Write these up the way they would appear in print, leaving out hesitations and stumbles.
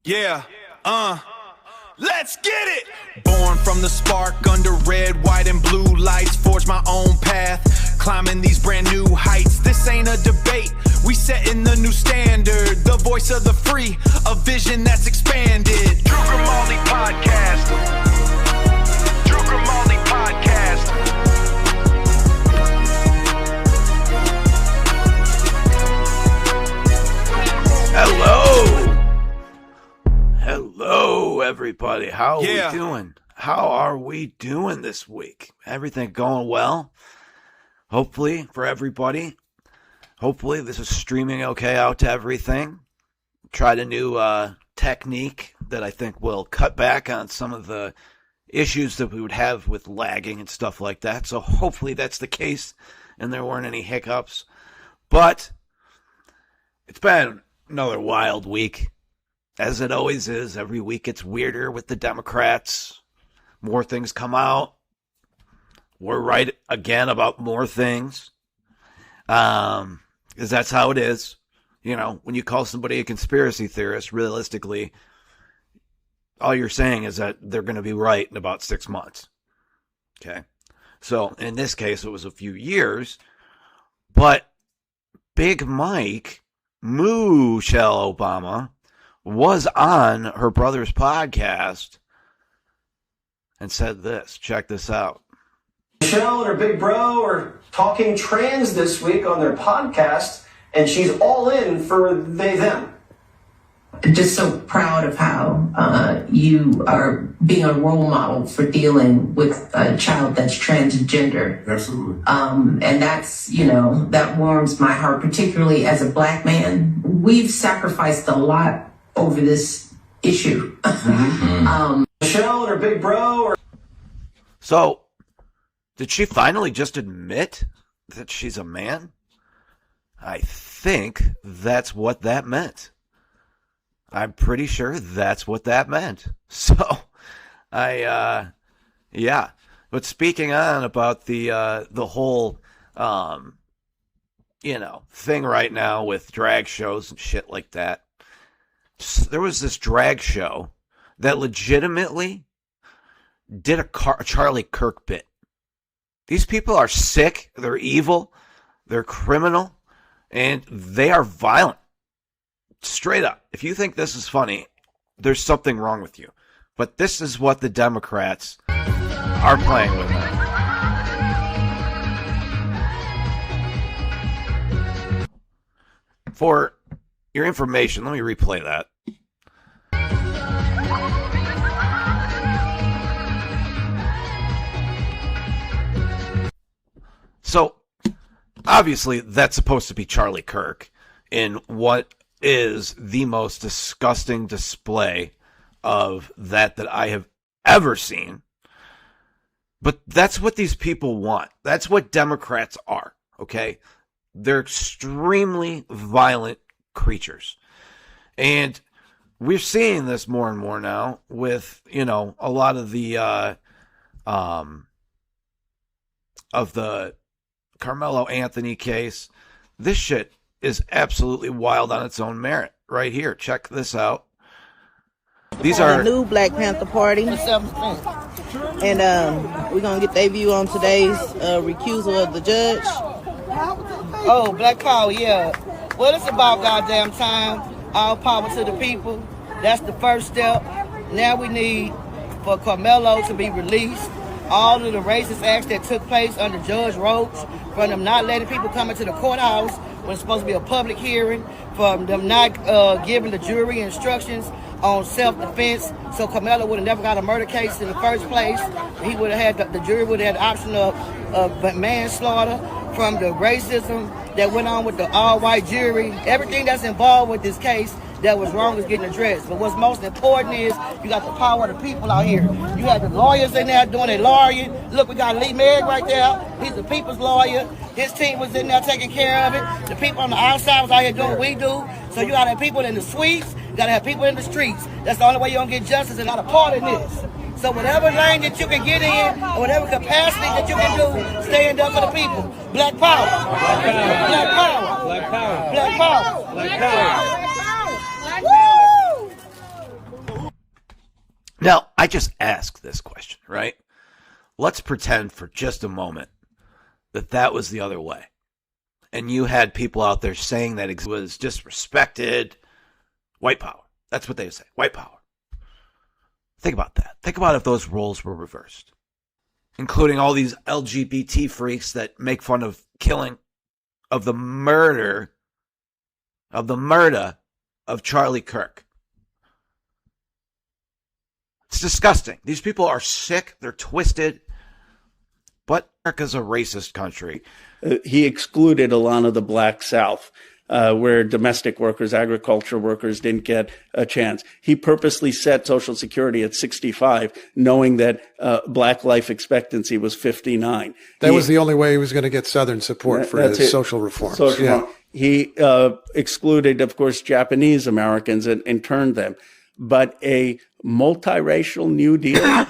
Yeah, let's get it! Born from the spark under red, white, and blue lights. Forge my own path, climbing these brand new heights. This ain't a debate, we setting the new standard. The voice of the free, a vision that's expanded. True GRIMALDI Podcast. True GRIMALDI Podcast. Hello, everybody. How are we doing? How are we doing this week? Everything going well? Hopefully, for everybody. Hopefully, this is streaming okay out to everything. Tried a new technique that I think will cut back on some of the issues that we would have with lagging and stuff like that. So hopefully that's the case and there weren't any hiccups. But it's been another wild week. As it always is, every week it's weirder with the Democrats. More things come out. We're right again about more things. Because that's how it is. You know, when you call somebody a conspiracy theorist, realistically, all you're saying is that they're going to be right in about 6 months. Okay? So, in this case, it was a few years. But Big Mike, Mooochelle Obama, was on her brother's podcast and said this. Check this out. Michelle and her big bro are talking trans this week on their podcast, and she's all in for they, them. Just so proud of how you are being a role model for dealing with a child that's transgender. Absolutely. And that's, you know, that warms my heart, particularly as a black man. We've sacrificed a lot over this issue. Michelle and her big bro are... So, did she finally just admit that she's a man? I think that's what that meant. I'm pretty sure that's what that meant. So, yeah. But speaking on about the whole, thing right now with drag shows and shit like that, there was this drag show that legitimately did a Charlie Kirk bit. These people are sick, they're evil, they're criminal, and they are violent. Straight up. If you think this is funny, there's something wrong with you. But this is what the Democrats are playing with. For your information, let me replay that. So, obviously, that's supposed to be Charlie Kirk in what is the most disgusting display of that I have ever seen. But that's what these people want. That's what Democrats are, okay? They're extremely violent creatures. And we're seeing this more and more now with, a lot of the Carmelo Anthony case. This shit is absolutely wild on its own merit. Right here, check this out. These are the new Black Panther Party, and we're gonna get their view on today's recusal of the judge. Oh, Black Power, yeah. Well, it's about goddamn time. All power to the people. That's the first step. Now we need for Carmelo to be released. All of the racist acts that took place under Judge Roach, from them not letting people come into the courthouse when it's supposed to be a public hearing, from them not giving the jury instructions on self-defense, so Carmelo would have never got a murder case in the first place. He would have had the jury would have had the option of manslaughter, from the racism that went on with the all-white jury. Everything that's involved with this case that was wrong is getting addressed. But what's most important is you got the power of the people out here. You have the lawyers in there doing their lawyering. Look, we got Lee Megg right there. He's the people's lawyer. His team was in there taking care of it. The people on the outside was out here doing what we do. So you got to have people in the suites. You got to have people in the streets. That's the only way you're going to get justice, and not a part of this. So whatever lane that you can get in, or whatever capacity that you can do, stand up for the people. Black power. Black power. Black power. Black power. Black power. Black power. Woo! I just ask this question, right? Let's pretend for just a moment that was the other way. And you had people out there saying that it was disrespected. White power. That's what they say. White power. Think about that. Think about if those roles were reversed. Including all these LGBT freaks that make fun of killing, of the murder of Charlie Kirk. It's disgusting. These people are sick. They're twisted. But America's a racist country. He excluded a lot of the Black South, where domestic workers, agriculture workers didn't get a chance. He purposely set Social Security at 65, knowing that Black life expectancy was 59. That was the only way he was going to get Southern support for his social reforms. He excluded, of course, Japanese Americans and turned them. But a multiracial New Deal,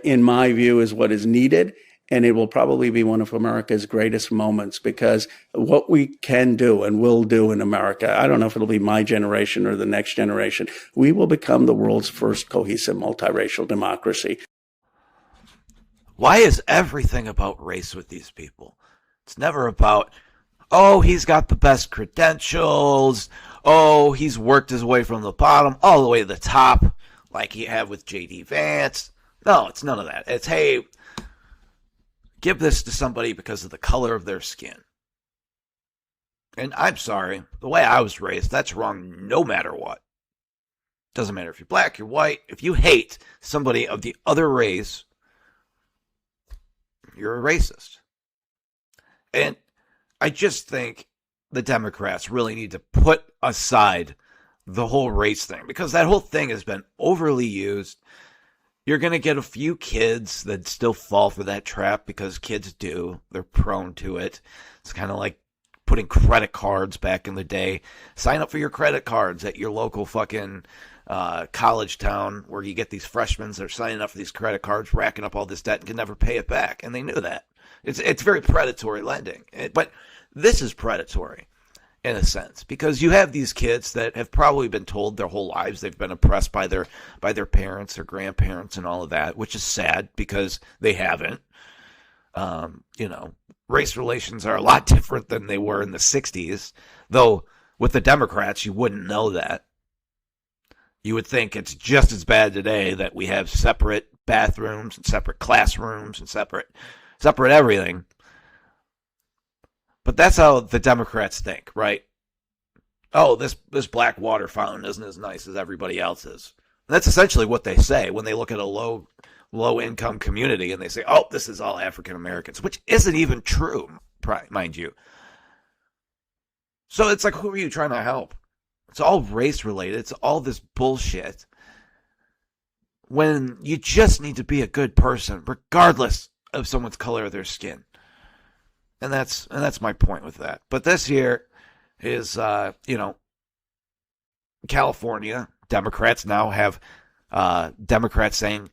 in my view, is what is needed. And it will probably be one of America's greatest moments, because what we can do and will do in America, I don't know if it'll be my generation or the next generation, we will become the world's first cohesive multiracial democracy. Why is everything about race with these people? It's never about, oh, he's got the best credentials. Oh, he's worked his way from the bottom all the way to the top, like you have with J.D. Vance. No, it's none of that. It's, hey, give this to somebody because of the color of their skin. And I'm sorry, the way I was raised, that's wrong no matter what. Doesn't matter if you're black, you're white. If you hate somebody of the other race, you're a racist. And I just think the Democrats really need to put aside the whole race thing, because that whole thing has been overly used. You're going to get a few kids that still fall for that trap, because kids do. They're prone to it. It's kind of like putting credit cards back in the day. Sign up for your credit cards at your local fucking college town, where you get these freshmen that are signing up for these credit cards, racking up all this debt and can never pay it back. And they knew that. It's very predatory lending. But this is predatory in a sense, because you have these kids that have probably been told their whole lives they've been oppressed by their parents, their grandparents, and all of that, which is sad because they haven't. Race relations are a lot different than they were in the 60s, though with the Democrats, you wouldn't know that. You would think it's just as bad today, that we have separate bathrooms and separate classrooms and separate everything. But that's how the Democrats think, right? Oh, this black water fountain isn't as nice as everybody else's. And that's essentially what they say when they look at a low income community and they say, oh, this is all African Americans, which isn't even true, mind you. So it's like, who are you trying to help? It's all race related. It's all this bullshit, when you just need to be a good person, regardless of someone's color of their skin. And that's my point with that. But this year is, California. Democrats now have Democrats saying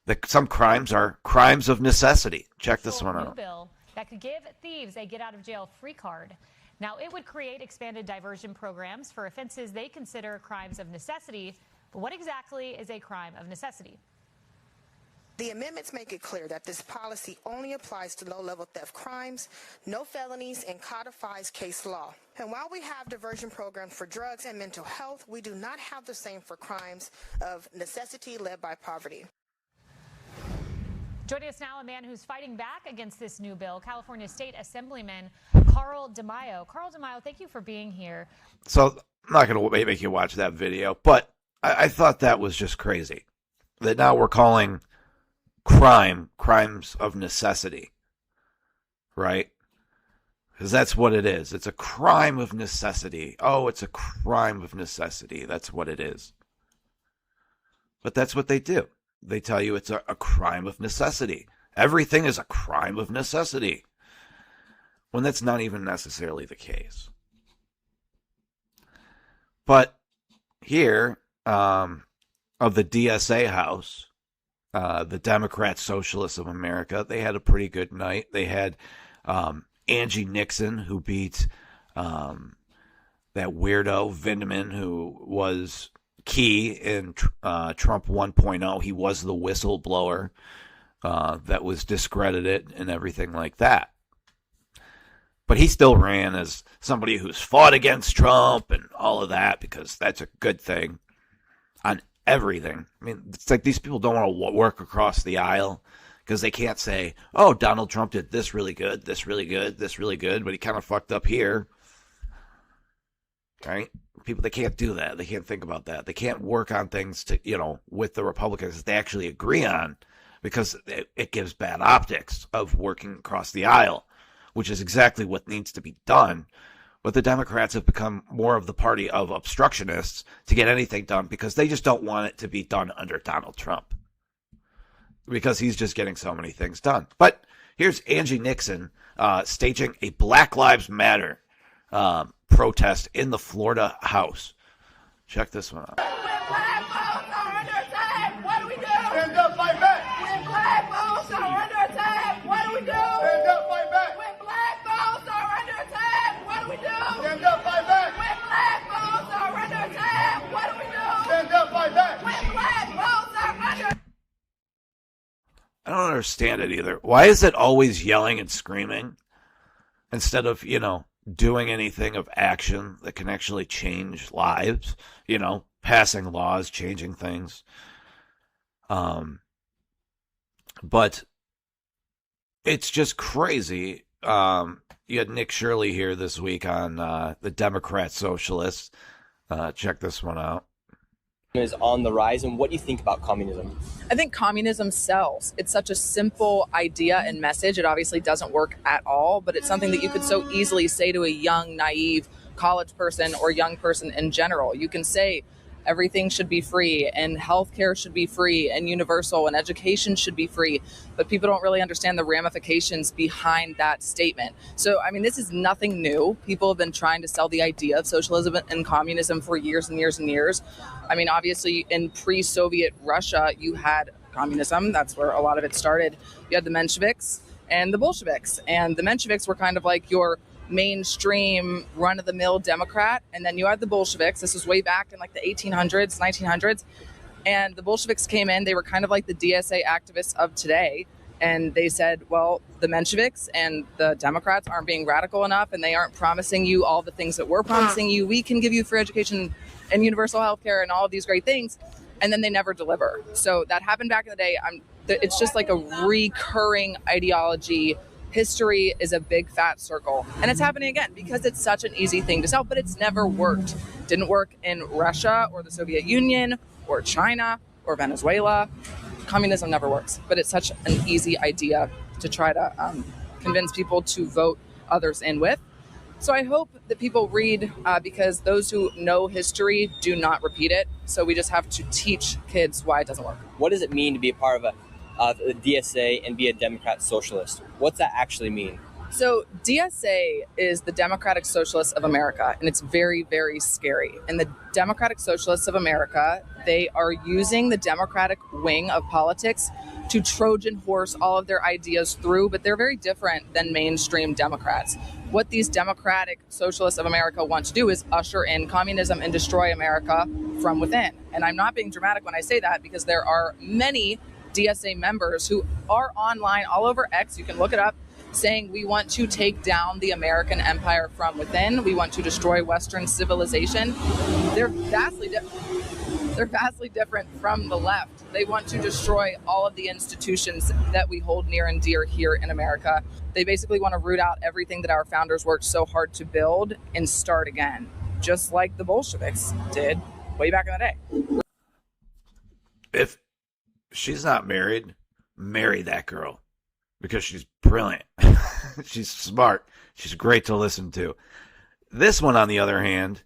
that some crimes are crimes of necessity. Check this one out. Bill that could give thieves a get-out-of-jail-free card. Now, it would create expanded diversion programs for offenses they consider crimes of necessity. But what exactly is a crime of necessity? The amendments make it clear that this policy only applies to low-level theft crimes, no felonies, and codifies case law. And while we have diversion programs for drugs and mental health, we do not have the same for crimes of necessity led by poverty. Joining us now, a man who's fighting back against this new bill, California State Assemblyman Carl DeMaio. Carl DeMaio, thank you for being here. So I'm not going to make you watch that video, but I thought that was just crazy. That now we're calling crimes of necessity, right? Because that's what it is. It's a crime of necessity. Oh, it's a crime of necessity. That's what it is. But that's what they do. They tell you it's a crime of necessity. Everything is a crime of necessity, when that's not even necessarily the case. But here, of the DSA House, the Democrat Socialists of America, they had a pretty good night. They had Angie Nixon, who beat that weirdo Vindman, who was key in Trump 1.0. He was the whistleblower that was discredited and everything like that. But he still ran as somebody who's fought against Trump and all of that, because that's a good thing on everything. I mean, it's like these people don't want to work across the aisle because they can't say, oh, Donald Trump did this really good, this really good, this really good, but he kind of fucked up here. Right? People, they can't do that. They can't think about that. They can't work on things to, with the Republicans that they actually agree on, because it gives bad optics of working across the aisle, which is exactly what needs to be done. But the Democrats have become more of the party of obstructionists to get anything done, because they just don't want it to be done under Donald Trump, because he's just getting so many things done. But here's Angie Nixon staging a Black Lives Matter protest in the Florida House. Check this one out. When black folks are under attack, what do we do? Stand up, fight back. When black folks are under attack, what do we do? Stand up, fight back. When black folks are under attack, what do we do? Stand up, fight back. When black folks are under attack, what do we do? Stand up, fight back. When black folks are under. I don't understand it either. Why is it always yelling and screaming instead of, doing anything of action that can actually change lives, passing laws, changing things. But it's just crazy. You had Nick Shirley here this week on the Democrat Socialists. Check this one out. Is on the rise, and what do you think about communism? I think communism sells. It's such a simple idea and message. It obviously doesn't work at all, but it's something that you could so easily say to a young, naive college person or young person in general. You can say everything should be free, and healthcare should be free, and universal, and education should be free, but people don't really understand the ramifications behind that statement. So, this is nothing new. People have been trying to sell the idea of socialism and communism for years and years and years. Obviously, in pre-Soviet Russia, you had communism. That's where a lot of it started. You had the Mensheviks and the Bolsheviks, and the Mensheviks were kind of like your mainstream run-of-the-mill Democrat, and then you had the Bolsheviks. This was way back in like the 1800s, 1900s, and the Bolsheviks came in. They were kind of like the DSA activists of today, and they said, well, the Mensheviks and the Democrats aren't being radical enough, and they aren't promising you all the things that we're promising you. We can give you free education and universal health care and all of these great things, and then they never deliver. So that happened back in the day. It's just like a recurring ideology. History is a big fat circle, and it's happening again because it's such an easy thing to sell, but it's never worked. Didn't work in Russia or the Soviet Union or China or Venezuela. Communism never works, but it's such an easy idea to try to convince people to vote others in with. So I hope that people read because those who know history do not repeat it. So we just have to teach kids why it doesn't work. What does it mean to be a part of the DSA and be a Democrat socialist? What's that actually mean? So DSA is the Democratic Socialists of America, and it's very, very scary. And the Democratic Socialists of America, they are using the Democratic wing of politics to Trojan horse all of their ideas through, but they're very different than mainstream Democrats. What these Democratic Socialists of America want to do is usher in communism and destroy America from within. And I'm not being dramatic when I say that, because there are many DSA members who are online all over X, you can look it up, saying we want to take down the American empire from within. We want to destroy Western civilization. They're vastly different from the left. They want to destroy all of the institutions that we hold near and dear here in America. They basically want to root out everything that our founders worked so hard to build and start again, just like the Bolsheviks did way back in the day. If she's not married, marry that girl, because she's brilliant. She's smart. She's great to listen to. This one, on the other hand,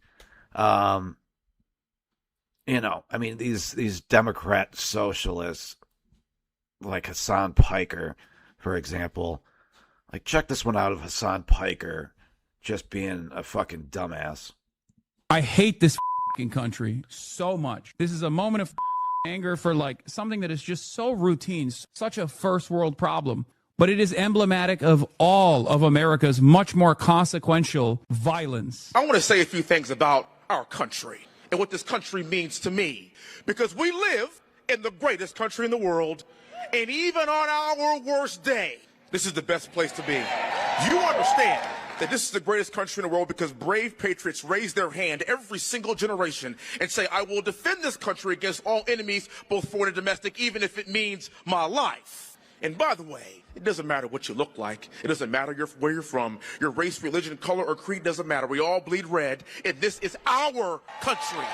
these Democrat socialists, like Hassan Piker, for example, like, check this one out of Hassan Piker just being a fucking dumbass. I hate this fucking country so much. This is a moment of anger for like something that is just so routine, such a first world problem. But it is emblematic of all of America's much more consequential violence. I want to say a few things about our country. and what this country means to me. Because we live in the greatest country in the world, and even on our worst day, this is the best place to be. You understand that this is the greatest country in the world because brave patriots raise their hand every single generation and say, I will defend this country against all enemies, both foreign and domestic, even if it means my life. And by the way, it doesn't matter what you look like. It doesn't matter where you're from. Your race, religion, color, or creed doesn't matter. We all bleed red, and this is our country.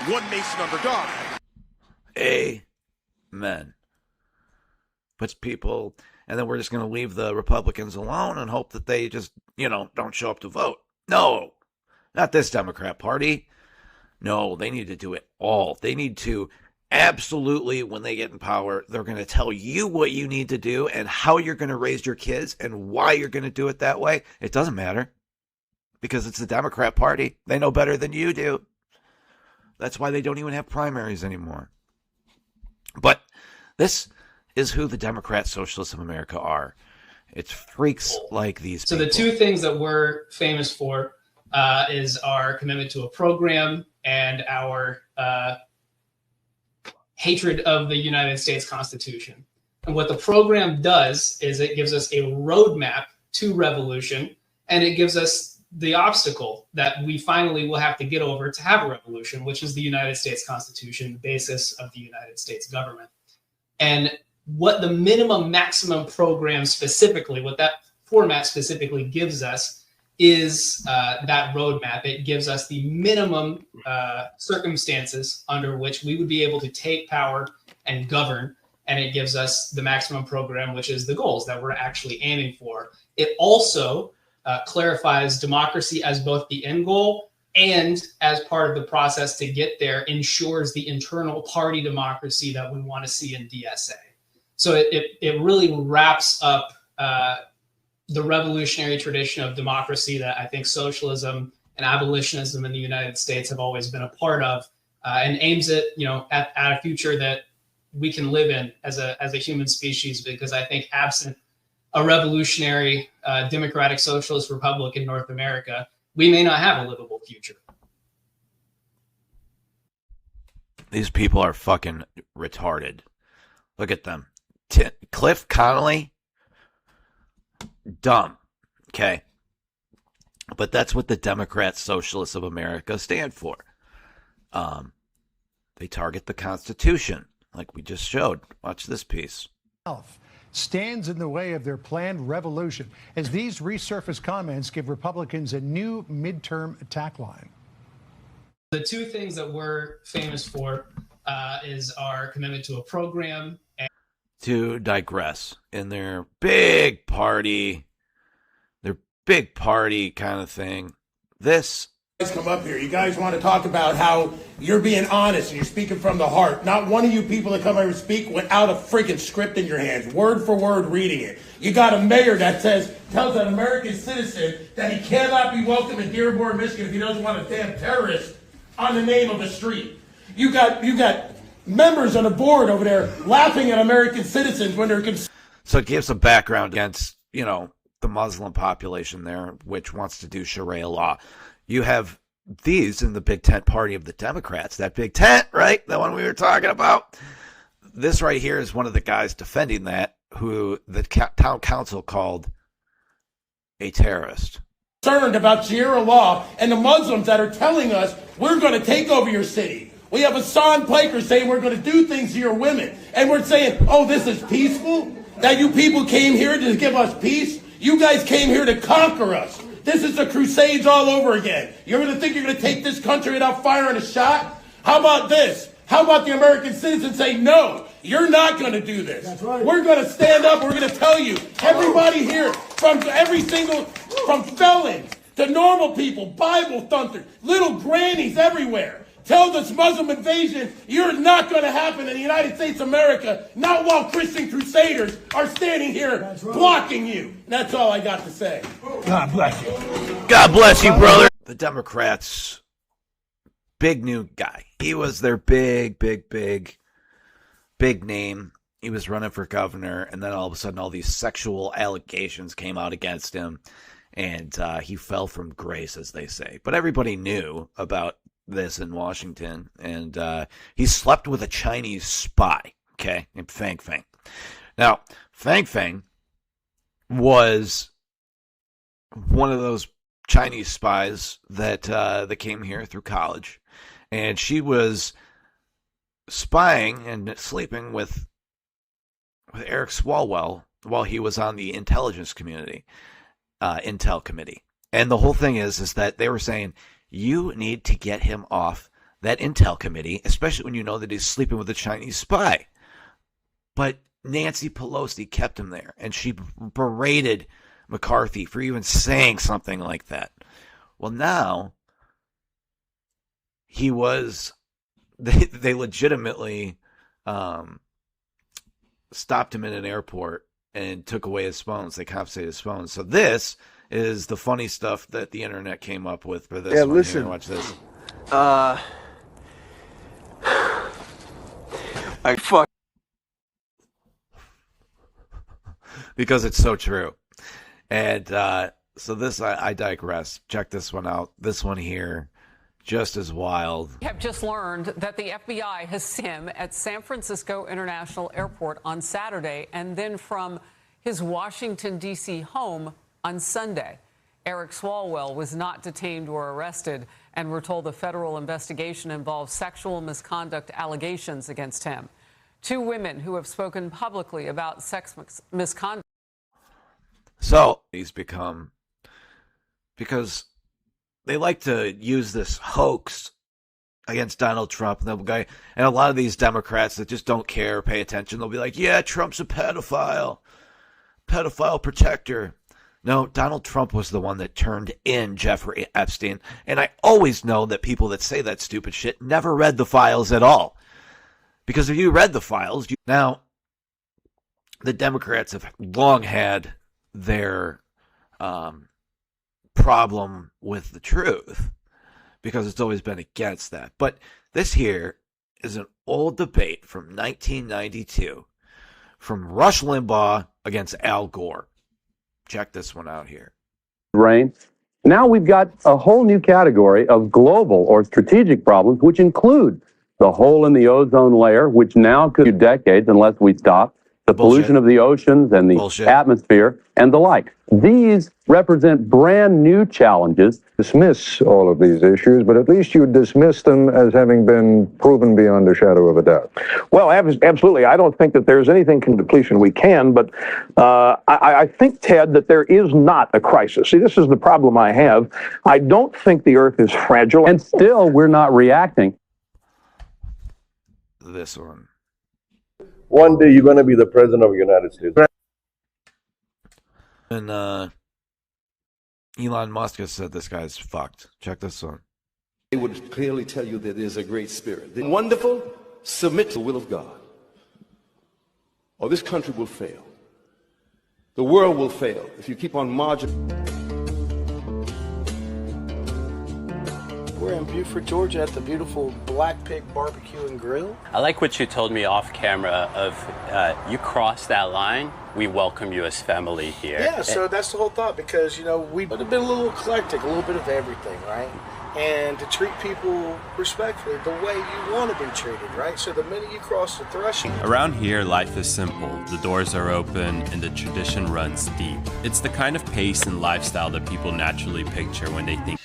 One nation under God. Amen. Puts people, and then we're just going to leave the Republicans alone and hope that they just, don't show up to vote. No, not this Democrat Party. No, they need to do it all. They need to absolutely, when they get in power, they're going to tell you what you need to do and how you're going to raise your kids and why you're going to do it that way. It doesn't matter because it's the Democrat Party. They know better than you do. That's why they don't even have primaries anymore. But this is who the Democrat Socialists of America are. It's freaks like these people. So the two things that we're famous for is our commitment to a program and our hatred of the United States Constitution. And what the program does is it gives us a roadmap to revolution, and it gives us the obstacle that we finally will have to get over to have a revolution, which is the United States Constitution, the basis of the United States government. And what the minimum maximum program specifically, what that format specifically gives us is that roadmap. It gives us the minimum circumstances under which we would be able to take power and govern. And it gives us the maximum program, which is the goals that we're actually aiming for. It also clarifies democracy as both the end goal and as part of the process to get there ensures the internal party democracy that we want to see in DSA. So it really wraps up the revolutionary tradition of democracy that I think socialism and abolitionism in the United States have always been a part of, and aims at a future that we can live in as a human species. Because I think absent a revolutionary democratic socialist republic in North America, we may not have a livable future. These people are fucking retarded. Look at them. Cliff Connolly, dumb. Okay. But that's what the Democrat Socialists of America stand for. They target the Constitution, like we just showed. Watch this piece. Stands in the way of their planned revolution as these resurfaced comments give Republicans a new midterm attack line. The two things that we're famous for is our commitment to a program. To digress in their big party kind of thing. This. You guys come up here. You guys want to talk about how you're being honest and you're speaking from the heart. Not one of you people that come here and speak without a freaking script in your hands, word for word reading it. You got a mayor that tells an American citizen that he cannot be welcome in Dearborn, Michigan if he doesn't want a damn terrorist on the name of a street. You got members on the board over there laughing at American citizens when they're So it gives a background against, the Muslim population there, which wants to do Sharia law. You have these in the big tent party of the Democrats. That big tent, right? The one we were talking about. This right here is one of the guys defending that, who the town council called a terrorist. Concerned about Sharia law and the Muslims that are telling us we're going to take over your city. We have Hassan Piker saying we're going to do things to your women. And we're saying, oh, this is peaceful? That you people came here to give us peace? You guys came here to conquer us. This is the Crusades all over again. You're going to think you're going to take this country without firing a shot? How about this? How about the American citizens say, no, you're not going to do this. That's right. We're going to stand up. We're going to tell you, everybody here, from felons to normal people, Bible thumpers, little grannies everywhere, tell this Muslim invasion, you're not going to happen in the United States of America, not while Christian crusaders are standing here blocking you. And that's all I got to say. God bless you. God bless you, brother. The Democrats, big new guy. He was their big name. He was running for governor, and then all of a sudden all these sexual allegations came out against him, and he fell from grace, as they say. But everybody knew about this in Washington, and he slept with a Chinese spy, okay, named Fang Fang. Now, Fang Fang was one of those Chinese spies that came here through college, and she was spying and sleeping with Eric Swalwell while he was on the intelligence community, Intel committee. And the whole thing is that they were saying, you need to get him off that Intel committee, especially when you know that he's sleeping with a Chinese spy. But Nancy Pelosi kept him there, and she berated McCarthy for even saying something like that. Well, now he was, they legitimately stopped him in an airport and took away his phones. They confiscated his phones. So this is the funny stuff that the internet came up with for this one. Listen. Here, watch this. I fuck. Because it's so true. And so this, I digress. Check this one out. This one here, just as wild. We have just learned that the FBI has seen him at San Francisco International Airport on Saturday and then from his Washington, D.C. home on Sunday. Eric Swalwell was not detained or arrested, and we're told the federal investigation involves sexual misconduct allegations against him. 2 women who have spoken publicly about sex misconduct. So he's become, because they like to use this hoax against Donald Trump, and a lot of these Democrats that just don't care, pay attention, they'll be like, yeah, Trump's a pedophile protector. No, Donald Trump was the one that turned in Jeffrey Epstein, and I always know that people that say that stupid shit never read the files at all. Because if you read the files, now the Democrats have long had their problem with the truth, because it's always been against that. But this here is an old debate from 1992 from Rush Limbaugh against Al Gore. Check this one out here. Rain. Now we've got a whole new category of global or strategic problems, which include the hole in the ozone layer, which now could be decades unless we stop, the pollution of the oceans and the atmosphere, and the like. These represent brand new challenges. Dismiss all of these issues, but at least you dismiss them as having been proven beyond a shadow of a doubt. Well, absolutely. I don't think that there's anything in depletion we can, but I think, Ted, that there is not a crisis. See, this is the problem I have. I don't think the Earth is fragile. And still, we're not reacting. This one. One day you're going to be the president of the United States. And Elon Musk has said this guy's fucked. Check this one. They would clearly tell you that there's a great spirit. They're wonderful, submit to the will of God, or this country will fail. The world will fail if you keep on marching. We're in Buford, Georgia at the beautiful Black Pig Barbecue and Grill. I like what you told me off camera of you cross that line, we welcome you as family here. Yeah, so that's the whole thought, because, you know, we would have been a little eclectic, a little bit of everything, right? And to treat people respectfully the way you want to be treated, right? So the minute you cross the threshold. Around here, life is simple. The doors are open and the tradition runs deep. It's the kind of pace and lifestyle that people naturally picture when they think.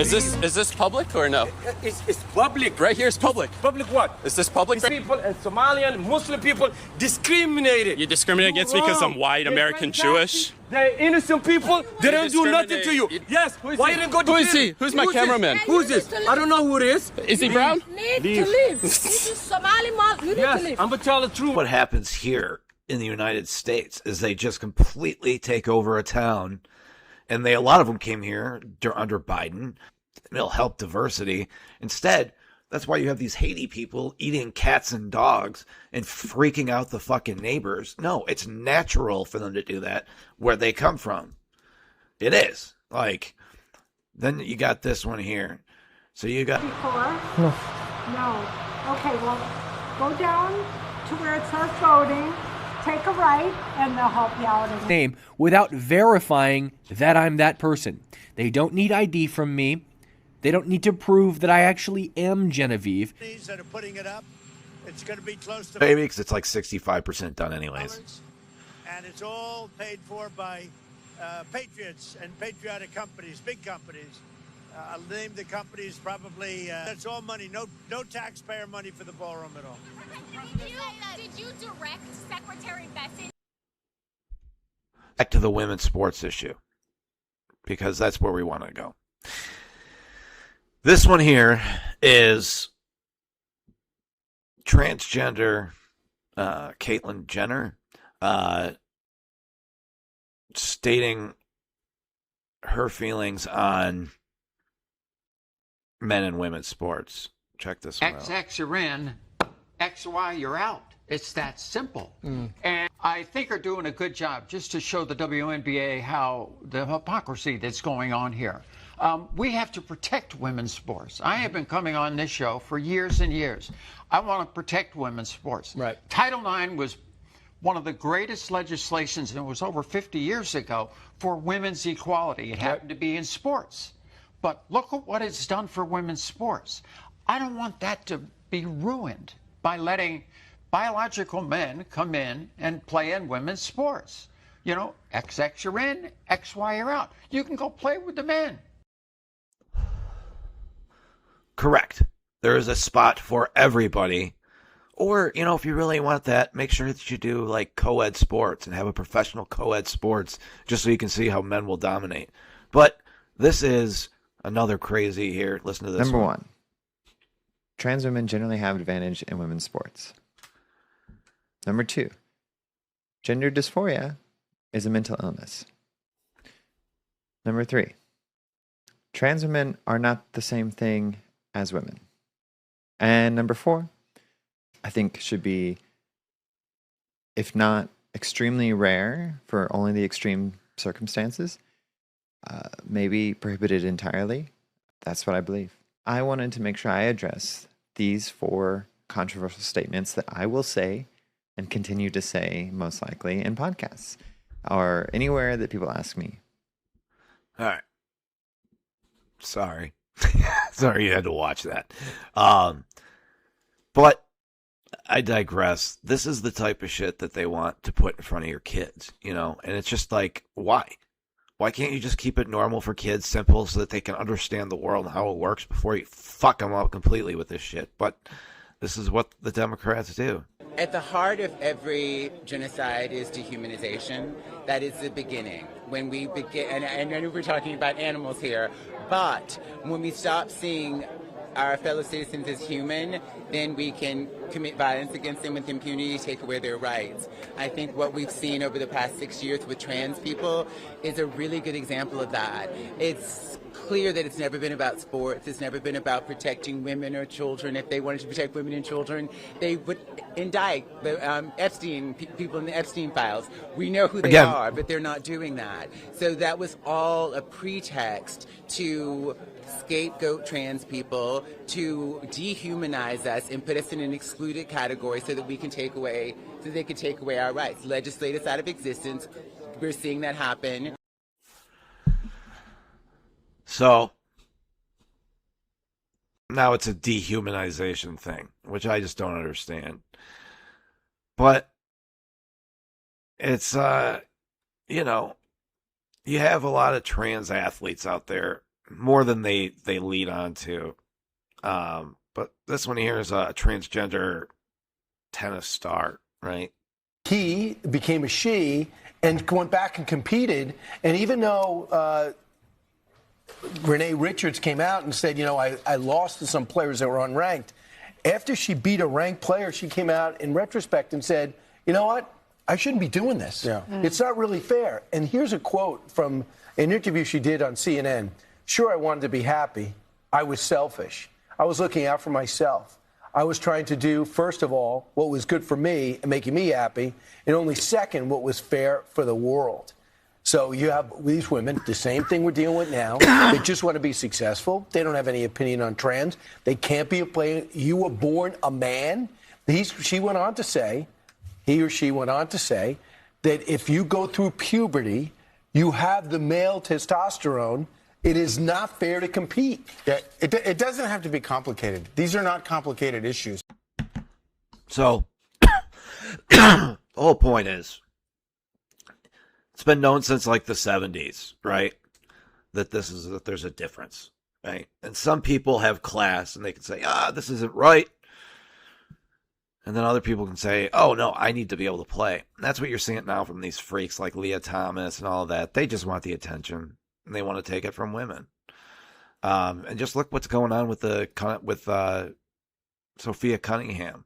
Is this public or no? It's public. Right here is public. Public what? Is this public? These people and Somalian Muslim people discriminated. You discriminate against me because I'm white, American, Jewish? They're innocent people. They didn't do nothing to you. Yes. Why you didn't go to Who is he? Who's my cameraman? Who's this? I don't know who it is. Is he brown? Need to leave. This is Somali Muslim. You need to leave. I'm gonna tell the truth. What happens here in the United States is they just completely take over a town, and a lot of them came here under Biden. It'll help diversity. Instead, that's why you have these Haiti people eating cats and dogs and freaking out the fucking neighbors. No, it's natural for them to do that where they come from. It is. Like, then you got this one here. So you got... Before? No. Okay, well, go down to where it says voting, take a right, and they'll help you out. Name without verifying that I'm that person. They don't need ID from me. They don't need to prove that I actually am Genevieve. That are putting it up, it's going to be close to Maybe because it's like 65% done anyways. and it's all paid for by Patriots and patriotic companies, big companies. I'll name the companies probably. That's all money, no taxpayer money for the ballroom at all. Did you direct Secretary Besson? Back to the women's sports issue, because that's where we want to go. This one here is transgender Caitlyn Jenner stating her feelings on men and women's sports. Check this one out. XX you're in, XY you're out. It's that simple. And I think are doing a good job just to show the WNBA how the hypocrisy that's going on here. We have to protect women's sports. I have been coming on this show for years and years. I want to protect women's sports. Right. Title IX was one of the greatest legislations, and it was over 50 years ago, for women's equality. It happened to be in sports. But look at what it's done for women's sports. I don't want that to be ruined by letting biological men come in and play in women's sports. You know, XX you're in, XY you're out. You can go play with the men. Correct. There is a spot for everybody. Or, you know, if you really want that, make sure that you do like co-ed sports and have a professional co-ed sports just so you can see how men will dominate. But this is another crazy here. Listen to this. Number one, trans women generally have advantage in women's sports. Number two, gender dysphoria is a mental illness. Number three, trans women are not the same thing as women. And number four, I think should be, if not extremely rare for only the extreme circumstances, maybe prohibited entirely. That's what I believe. I wanted to make sure I address these four controversial statements that I will say and continue to say most likely in podcasts or anywhere that people ask me. All right. Sorry. Sorry you had to watch that. But I digress. This is the type of shit that they want to put in front of your kids, you know? And it's just like, why? Why can't you just keep it normal for kids, simple, so that they can understand the world and how it works before you fuck them up completely with this shit? But this is what the Democrats do. At the heart of every genocide is dehumanization. That is the beginning. When we begin, and I know we're talking about animals here, but when we stop seeing our fellow citizens as human, then we can commit violence against them with impunity, take away their rights. I think what we've seen over the past 6 years with trans people is a really good example of that. It's clear that it's never been about sports. It's never been about protecting women or children. If they wanted to protect women and children, they would indict the people in the Epstein files. We know who they are, but they're not doing that. So that was all a pretext to scapegoat trans people, to dehumanize us and put us in an excluded category so that we can take away, so they can take away our rights, legislate us out of existence. We're seeing that happen. So now it's a dehumanization thing, which I just don't understand. But it's, you know, you have a lot of trans athletes out there, more than they lead on to. But this one here is a transgender tennis star, right? He became a she and went back and competed. And even though Renee Richards came out and said, you know, I lost to some players that were unranked, after she beat a ranked player, she came out in retrospect and said, you know what? I shouldn't be doing this. Yeah. It's not really fair. And here's a quote from an interview she did on CNN. Sure, I wanted to be happy. I was selfish. I was looking out for myself. I was trying to do, first of all, what was good for me and making me happy, and only second, what was fair for the world. So you have these women, the same thing we're dealing with now. They just want to be successful. They don't have any opinion on trans. They can't be a player. You were born a man. She went on to say, he or she went on to say, that if you go through puberty, you have the male testosterone, it is not fair to compete. Yeah, it doesn't have to be complicated. These are not complicated issues. So, the whole point is, it's been known since like the 70s, right? That there's a difference, right? And some people have class and they can say, this isn't right. And then other people can say, oh, no, I need to be able to play. And that's what you're seeing now from these freaks like Leah Thomas and all of that. They just want the attention, and they want to take it from women. And just look what's going on with Sophia Cunningham,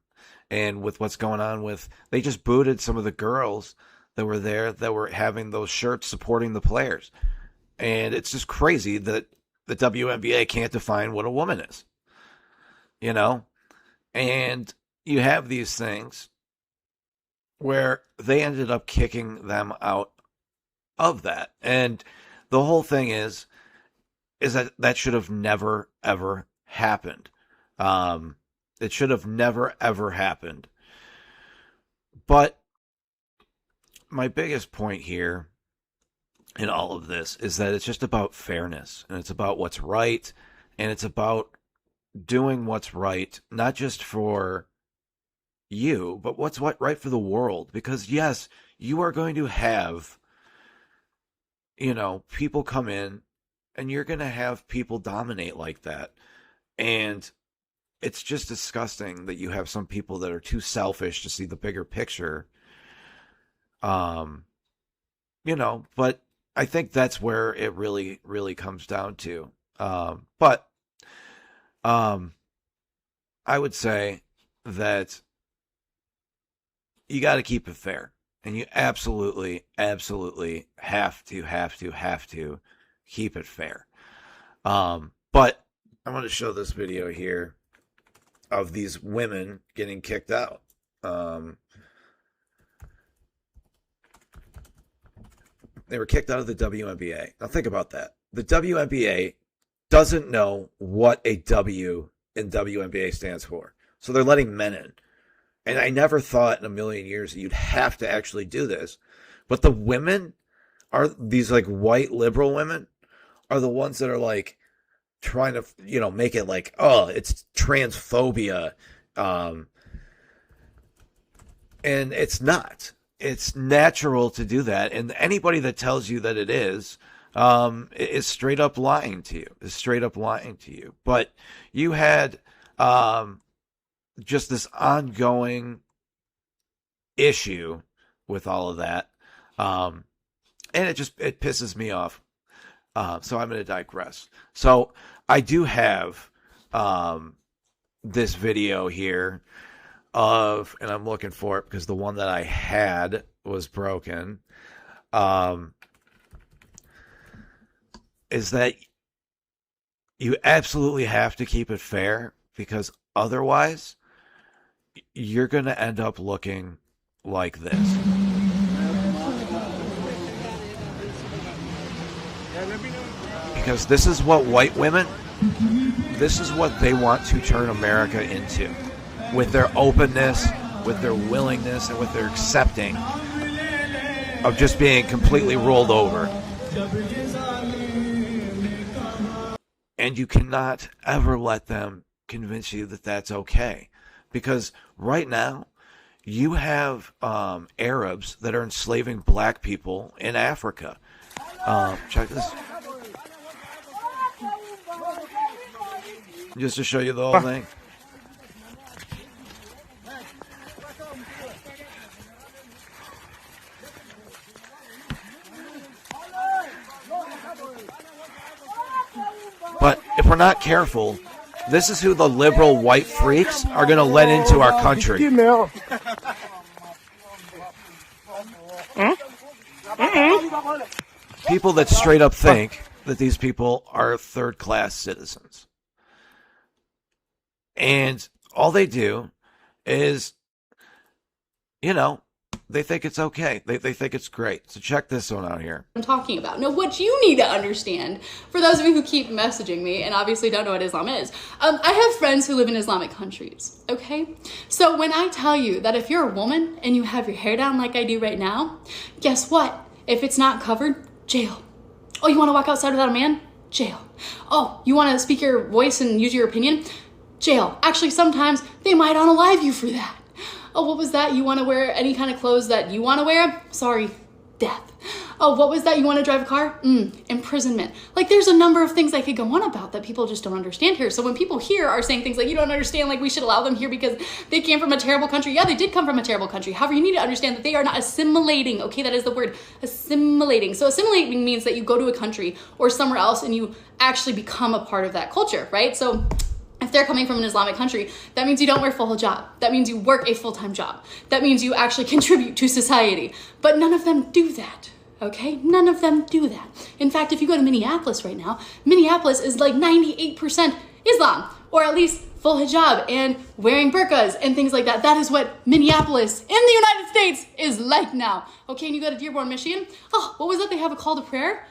and with what's going on with, they just booted some of the girls that were there that were having those shirts supporting the players. And it's just crazy that the WNBA can't define what a woman is, you know? And you have these things where they ended up kicking them out of that. And the whole thing is that should have never, ever happened. It should have never, ever happened. But my biggest point here in all of this is that it's just about fairness, and it's about what's right, and it's about doing what's right, not just for you, but what's right for the world. Because yes, you are going to have, people come in, and you're going to have people dominate like that. And it's just disgusting that you have some people that are too selfish to see the bigger picture. But I think that's where it really, really comes down to. But I would say that you got to keep it fair, and you absolutely, absolutely have to keep it fair. But I want to show this video here of these women getting kicked out. They were kicked out of the WNBA. Now think about that. The WNBA doesn't know what a W in WNBA stands for. So they're letting men in. And I never thought in a million years that you'd have to actually do this. But the women are these like white liberal women are the ones that are like trying to, make it like, oh, it's transphobia. And it's not. It's natural to do that. And anybody that tells you that it is straight up lying to you. But you had just this ongoing issue with all of that. And it pisses me off. So I'm going to digress. So I do have this video here and I'm looking for it because the one that I had was broken. Is that you absolutely have to keep it fair, because otherwise you're going to end up looking like this. Because this is what white women, this is what they want to turn America into, with their openness, with their willingness, and with their accepting of just being completely rolled over. And you cannot ever let them convince you that that's okay. Because right now, you have Arabs that are enslaving black people in Africa. Check this. Just to show you the whole thing. But if we're not careful, this is who the liberal white freaks are going to let into our country. People that straight up think that these people are third-class citizens. And all they do is, they think it's okay. They think it's great. So check this one out here. I'm talking about. Now, what you need to understand, for those of you who keep messaging me and obviously don't know what Islam is, I have friends who live in Islamic countries, okay? So when I tell you that if you're a woman and you have your hair down like I do right now, guess what? If it's not covered, jail. Oh, you want to walk outside without a man? Jail. Oh, you want to speak your voice and use your opinion? Jail. Actually, sometimes they might unalive you for that. Oh, what was that? You want to wear any kind of clothes that you want to wear? Sorry, death. Oh, what was that? You want to drive a car? Imprisonment. Like, there's a number of things I could go on about that people just don't understand here. So when people here are saying things like, you don't understand, like we should allow them here because they came from a terrible country. Yeah, they did come from a terrible country. However, you need to understand that they are not assimilating. Okay, that is the word, assimilating. So assimilating means that you go to a country or somewhere else and you actually become a part of that culture, right? So if they're coming from an Islamic country, that means you don't wear full hijab. That means you work a full-time job. That means you actually contribute to society. But none of them do that, okay? None of them do that. In fact, if you go to Minneapolis right now, Minneapolis is like 98% Islam, or at least full hijab and wearing burqas and things like that. That is what Minneapolis in the United States is like now, okay? And you go to Dearborn, Michigan. Oh, what was that? They have a call to prayer?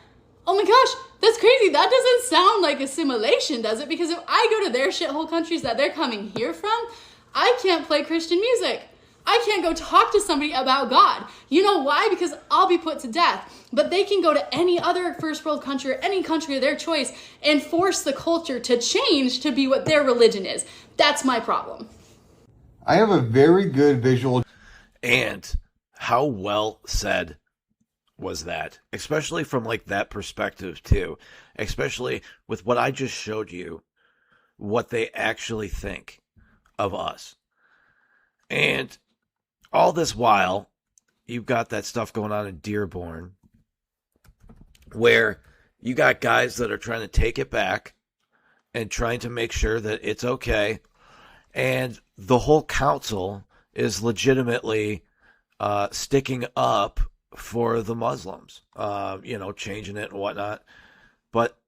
Oh my gosh, that's crazy. That doesn't sound like assimilation, does it? Because if I go to their shithole countries that they're coming here from, I can't play Christian music. I can't go talk to somebody about God. You know why? Because I'll be put to death. But they can go to any other first world country or any country of their choice and force the culture to change to be what their religion is. That's my problem. I have a very good visual. And how well said was that, especially from like that perspective too, especially with what I just showed you, what they actually think of us. And all this while, you've got that stuff going on in Dearborn where you got guys that are trying to take it back and trying to make sure that it's okay. And the whole council is legitimately sticking up for the Muslims, changing it and whatnot. But,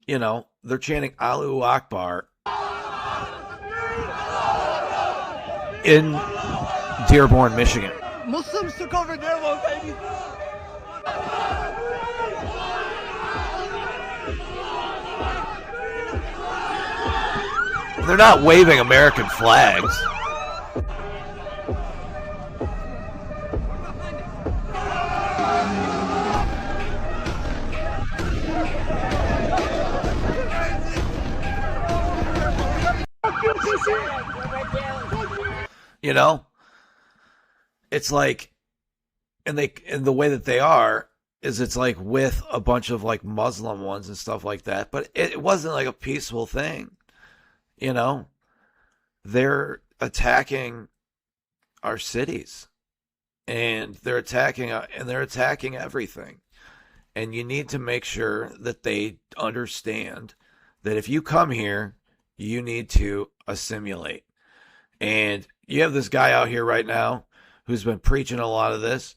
they're chanting Allahu Akbar in Dearborn, Michigan. Muslims took over their world, baby. They're not waving American flags. It's like, and the way that they are is it's like with a bunch of like Muslim ones and stuff like that, but it wasn't like a peaceful thing. They're attacking our cities and they're attacking everything. And you need to make sure that they understand that if you come here, you need to assimilate. And you have this guy out here right now who's been preaching a lot of this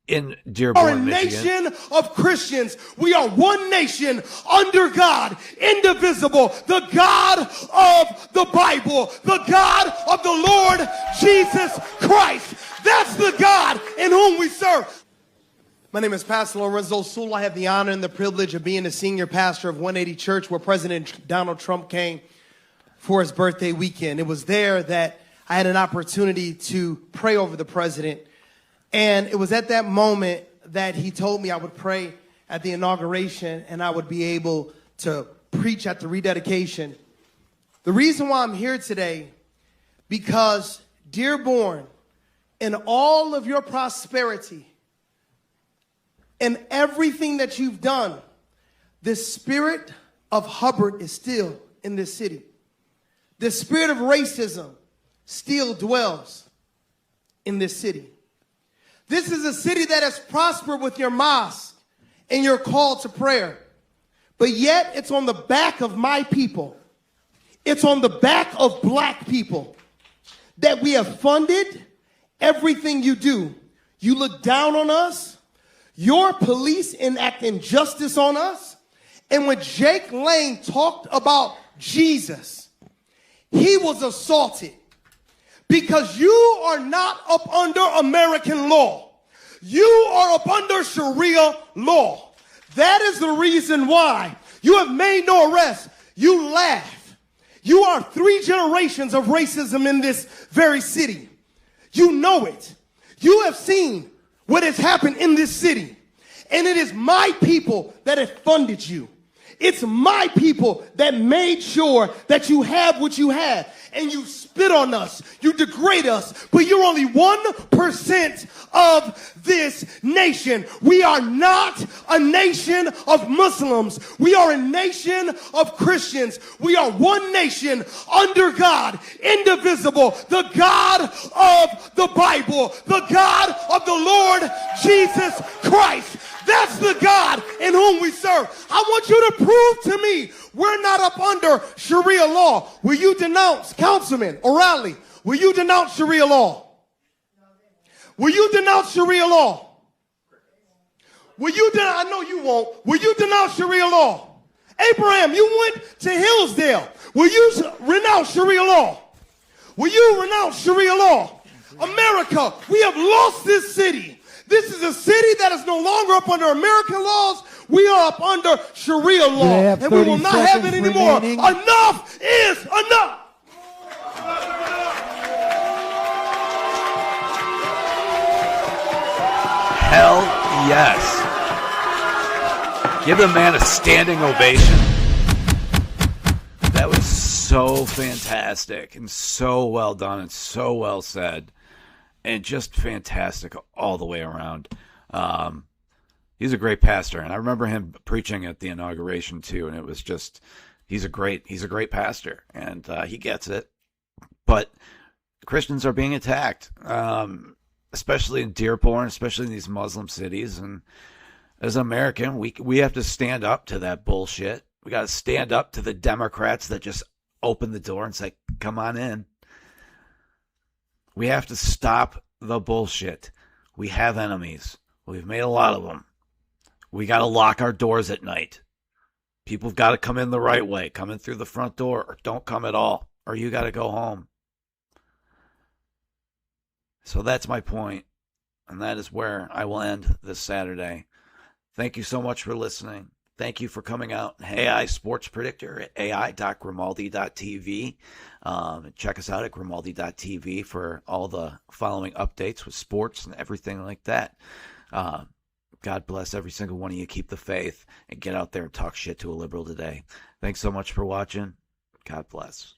in Dearborn, Michigan. We are a nation of Christians. We are one nation under God, indivisible, the God of the Bible, the God of the Lord Jesus Christ. That's the God in whom we serve. My name is Pastor Lorenzo Sewell. I have the honor and the privilege of being the senior pastor of 180 Church, where President Donald Trump came for his birthday weekend. It was there that I had an opportunity to pray over the president. And it was at that moment that he told me I would pray at the inauguration and I would be able to preach at the rededication. The reason why I'm here today, because Dearborn, in all of your prosperity and everything that you've done, the spirit of Hubbard is still in this city. The spirit of racism still dwells in this city. This is a city that has prospered with your mosque and your call to prayer. But yet it's on the back of my people. It's on the back of black people that we have funded everything you do. You look down on us. Your police enact injustice on us. And when Jake Lane talked about Jesus, he was assaulted because you are not up under American law. You are up under Sharia law. That is the reason why you have made no arrest. You laugh. You are 3 generations of racism in this very city. You know it. You have seen what has happened in this city. And it is my people that have funded you. It's my people that made sure that you have what you have. And you spit on us. You degrade us. But you're only 1% of this nation. We are not a nation of Muslims. We are a nation of Christians. We are one nation under God, indivisible, the God of the Bible, the God of the Lord Jesus Christ. That's the God in whom we serve. I want you to prove to me we're not up under Sharia law. Will you denounce, Councilman O'Reilly, will you denounce Sharia law? Will you denounce Sharia law? Will you denounce, I know you won't. Will you denounce Sharia law? Abraham, you went to Hillsdale. Will you renounce Sharia law? Will you renounce Sharia law? America, we have lost this city. This is a city that is no longer up under American laws. We are up under Sharia law. And we will not have it anymore. Remaining. Enough is enough. Hell yes. Give the man a standing ovation. That was so fantastic and so well done and so well said. And just fantastic all the way around. He's a great pastor, and I remember him preaching at the inauguration too. And it was just, he's a great pastor, and he gets it. But Christians are being attacked, especially in Dearborn, especially in these Muslim cities. And as an American, we have to stand up to that bullshit. We got to stand up to the Democrats that just open the door and say, "Come on in." We have to stop the bullshit. We have enemies. We've made a lot of them. We got to lock our doors at night. People have got to come in the right way. Come in through the front door or don't come at all. Or you got to go home. So that's my point. And that is where I will end this Saturday. Thank you so much for listening. Thank you for coming out. AI Sports Predictor at ai.grimaldi.tv. Check us out at grimaldi.tv for all the following updates with sports and everything like that. God bless every single one of you. Keep the faith and get out there and talk shit to a liberal today. Thanks so much for watching. God bless.